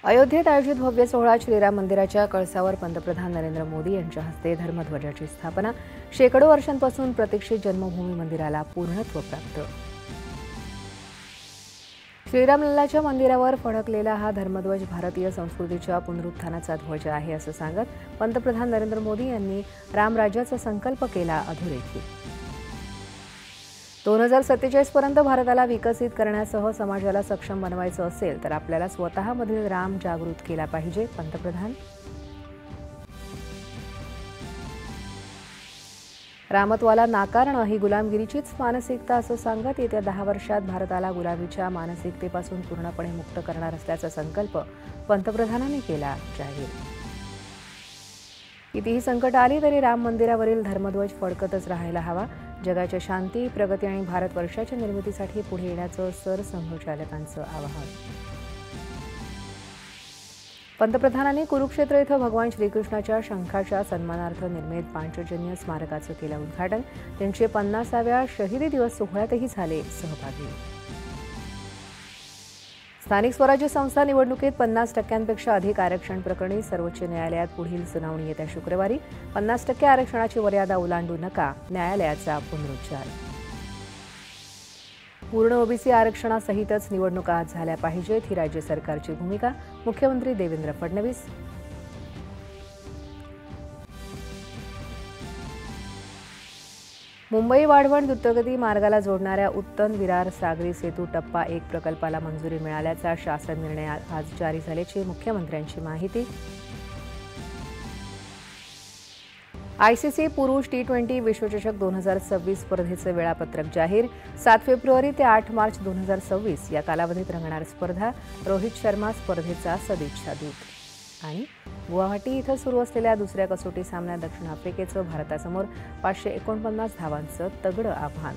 अयोध्येत आयोजित भव्य सोहळा श्रीराम मंदिराच्या कळसावर पंतप्रधान नरेंद्र मोदी यांच्या हस्ते धर्मध्वजाची स्थापना। शेकडो वर्षांपासून प्रतीक्षित जन्मभूमी मंदिराला पूर्णत्व प्राप्त। श्रीरामलल्लाच्या मंदिरावर फडकलेला हा धर्मध्वज भारतीय संस्कृतीच्या पुनरुत्थानाचा ध्वज आहे असं सांगत पंतप्रधान नरेंद्र मोदी यांनी रामराज्याचा संकल्प केला अधोरेखित। 2047 पर्यंत भारताला विकसित करण्यासह समाजाला सक्षम बनवायचं असेल तर आपल्याला स्वतःमधील राम जागृत केला पाहिजे। पंतप्रधान रामत्वाला नाकारणं ही गुलामगिरीचीच मानसिकता असं सांगत येत्या 10 वर्षात भारताला गुलामीच्या मानसिकतेपासून पूर्णपणे मुक्त करणार असल्याचा संकल्प पंतप्रधानांनी केला जाहीर। कितीही संकट आली तरी राम मंदिरावरील धर्मध्वज फडकतच राहायला हवा। जगाच्या शांती, प्रगती आणि भारतवर्षाच्या निर्मितीसाठी पुढे येण्याचं सरसंघचालकांचं आवाहन। पंतप्रधानांनी कुरुक्षेत्र इथं भगवान श्रीकृष्णाच्या शंखाच्या सन्मानार्थ निर्मित पांचजन्य स्मारकाचं केलं उद्घाटन। त्यांचे 50व्या शहीदी दिवस सोहळ्यातही झाले सहभागी। स्थानिक स्वराज्य संस्था निवडणुकीत 50% अधिक आरक्षण प्रकरणी सर्वोच्च न्यायालयात पुढील सुनावणी येत्या शुक्रवारी। 50% आरक्षणाची मर्यादा ओलांडू नका, न्यायालयाचा पुनरुच्चार। पूर्ण ओबीसी आरक्षणासहितच निवडणुका झाल्या पाहिजेत ही राज्य सरकारची भूमिका। मुख्यमंत्री देवेंद्र फडणवीस। मुंबई वाढवण द्रुतगती मार्गाला जोडणाऱ्या उत्तन विरार सागरी सेतू टप्पा 1 प्रकल्पाला मंजुरी मिळाल्याचा शासन निर्णय आज जारी झाल्याची मुख्यमंत्र्यांची माहिती। आयसीसी पुरुष T20 विश्वचषक 2026 स्पर्धेचे वेळापत्रक जाहीर। 7 फेब्रुवारी ते 8 मार्च 2026 या कालावधीत रंगणार स्पर्धा। रोहित शर्मा स्पर्धेचा सदिच्छा दूत। आणि गुवाहाटी इथं सुरू असलेल्या दुसऱ्या कसोटी सामन्यात दक्षिण आफ्रिकेचं भारतासमोर 549 धावांचं तगडं आव्हान।